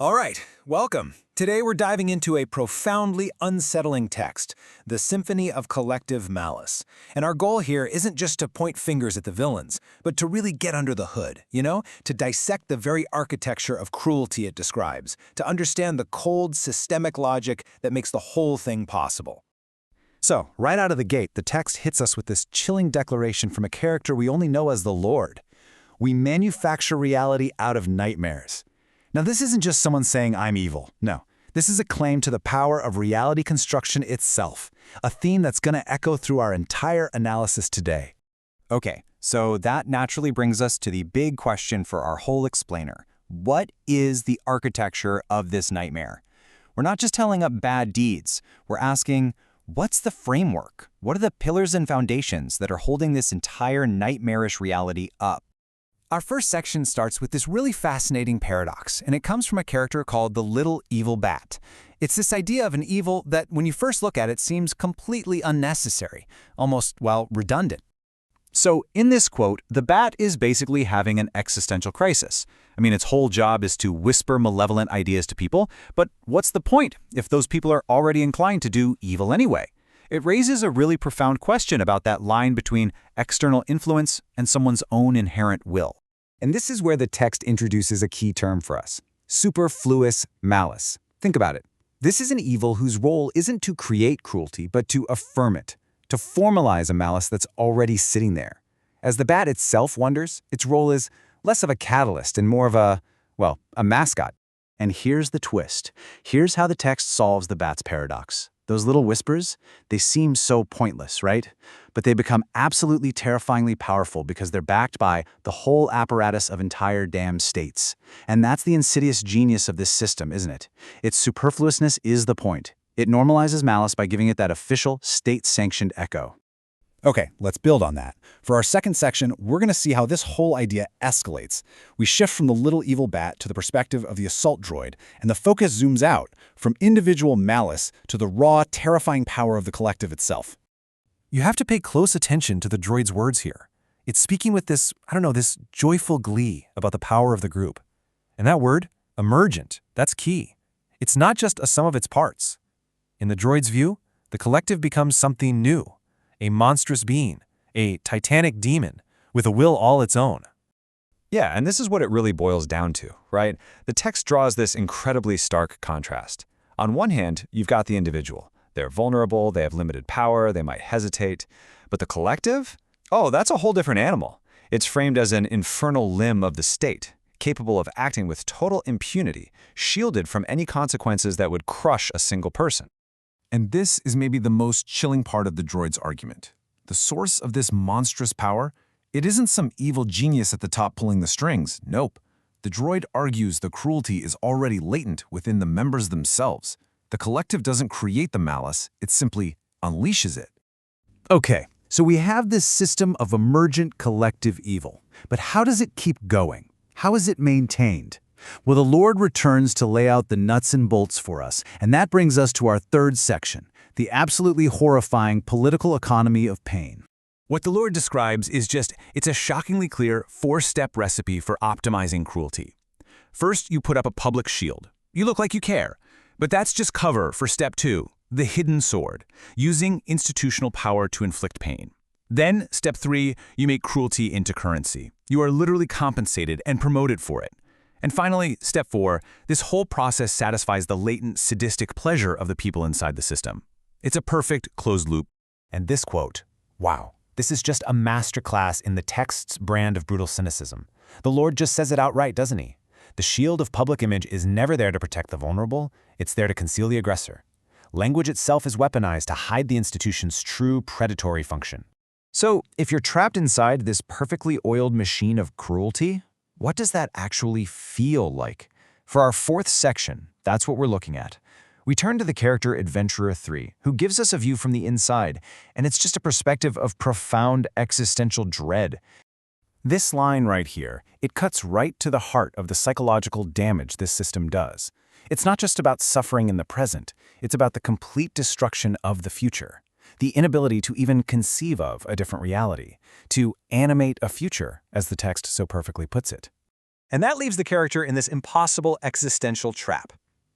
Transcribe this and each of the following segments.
All right, welcome. Today we're diving into a profoundly unsettling text, the Symphony of Collective Malice. And our goal here isn't just to point fingers at the villains, but to really get under the hood, to dissect the very architecture of cruelty it describes, to understand the cold, systemic logic that makes the whole thing possible. So, right out of the gate, the text hits us with this chilling declaration from a character we only know as the Lord. We manufacture reality out of nightmares. Now, this isn't just someone saying, I'm evil. No, this is a claim to the power of reality construction itself, a theme that's going to echo through our entire analysis today. Okay, so that naturally brings us to the big question for our whole explainer. What is the architecture of this nightmare? We're not just telling up bad deeds. We're asking, what's the framework? What are the pillars and foundations that are holding this entire nightmarish reality up? Our first section starts with this really fascinating paradox, and it comes from a character called the Little Evil Bat. It's this idea of an evil that, when you first look at it, seems completely unnecessary, almost, redundant. So, in this quote, the bat is basically having an existential crisis. Its whole job is to whisper malevolent ideas to people, but what's the point if those people are already inclined to do evil anyway? It raises a really profound question about that line between external influence and someone's own inherent will. And this is where the text introduces a key term for us: superfluous malice. Think about it. This is an evil whose role isn't to create cruelty, but to affirm it, to formalize a malice that's already sitting there. As the bat itself wonders, its role is less of a catalyst and more of a mascot. And here's the twist. Here's how the text solves the bat's paradox. Those little whispers, they seem so pointless, right? But they become absolutely terrifyingly powerful because they're backed by the whole apparatus of entire damned states. And that's the insidious genius of this system, isn't it? Its superfluousness is the point. It normalizes malice by giving it that official, state-sanctioned echo. Okay, let's build on that. For our second section, we're going to see how this whole idea escalates. We shift from the little evil bat to the perspective of the assault droid, and the focus zooms out from individual malice to the raw, terrifying power of the collective itself. You have to pay close attention to the droid's words here. It's speaking with this joyful glee about the power of the group. And that word, emergent, that's key. It's not just a sum of its parts. In the droid's view, the collective becomes something new. A monstrous being, a titanic demon, with a will all its own. Yeah, and this is what it really boils down to, right? The text draws this incredibly stark contrast. On one hand, you've got the individual. They're vulnerable, they have limited power, they might hesitate. But the collective? Oh, that's a whole different animal. It's framed as an infernal limb of the state, capable of acting with total impunity, shielded from any consequences that would crush a single person. And this is maybe the most chilling part of the droid's argument. The source of this monstrous power, it isn't some evil genius at the top pulling the strings. Nope. The droid argues the cruelty is already latent within the members themselves. The collective doesn't create the malice, it simply unleashes it. Okay, so we have this system of emergent collective evil. But how does it keep going? How is it maintained? Well, the Lord returns to lay out the nuts and bolts for us, and that brings us to our third section, the absolutely horrifying political economy of pain. What the Lord describes is it's a shockingly clear four-step recipe for optimizing cruelty. First, you put up a public shield. You look like you care, but that's just cover for step 2, the hidden sword, using institutional power to inflict pain. Then, step 3, you make cruelty into currency. You are literally compensated and promoted for it. And finally, step 4, this whole process satisfies the latent sadistic pleasure of the people inside the system. It's a perfect closed loop. And this quote, wow, this is just a masterclass in the text's brand of brutal cynicism. The Lord just says it outright, doesn't he? The shield of public image is never there to protect the vulnerable, it's there to conceal the aggressor. Language itself is weaponized to hide the institution's true predatory function. So, if you're trapped inside this perfectly oiled machine of cruelty, what does that actually feel like? For our fourth section, that's what we're looking at. We turn to the character Adventurer 3, who gives us a view from the inside, and it's just a perspective of profound existential dread. This line right here, it cuts right to the heart of the psychological damage this system does. It's not just about suffering in the present, it's about the complete destruction of the future. The inability to even conceive of a different reality, to animate a future, as the text so perfectly puts it. And that leaves the character in this impossible existential trap.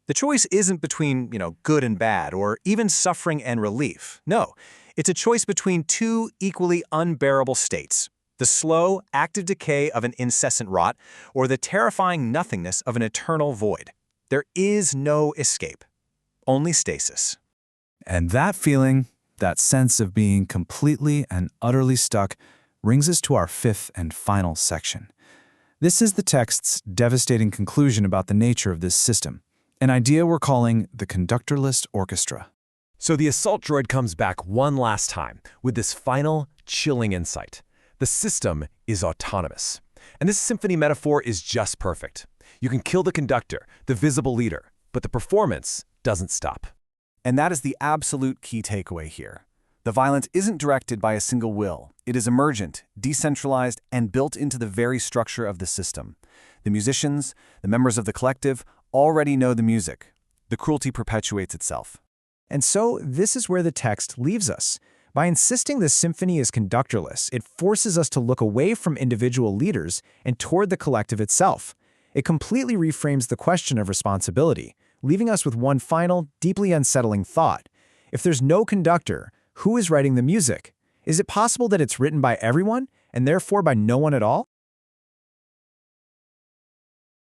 The choice isn't between, good and bad, or even suffering and relief. No, it's a choice between two equally unbearable states: the slow, active decay of an incessant rot, or the terrifying nothingness of an eternal void. There is no escape, only stasis. And that feeling, that sense of being completely and utterly stuck, brings us to our fifth and final section. This is the text's devastating conclusion about the nature of this system, an idea we're calling the conductorless orchestra. So the assault droid comes back one last time with this final, chilling insight. The system is autonomous. And this symphony metaphor is just perfect. You can kill the conductor, the visible leader, but the performance doesn't stop. And that is the absolute key takeaway here. The violence isn't directed by a single will. It is emergent, decentralized, and built into the very structure of the system. The musicians, the members of the collective, already know the music. The cruelty perpetuates itself. And so this is where the text leaves us. By insisting the symphony is conductorless, it forces us to look away from individual leaders and toward the collective itself. It completely reframes the question of responsibility, leaving us with one final, deeply unsettling thought. If there's no conductor, who is writing the music? Is it possible that it's written by everyone, and therefore by no one at all?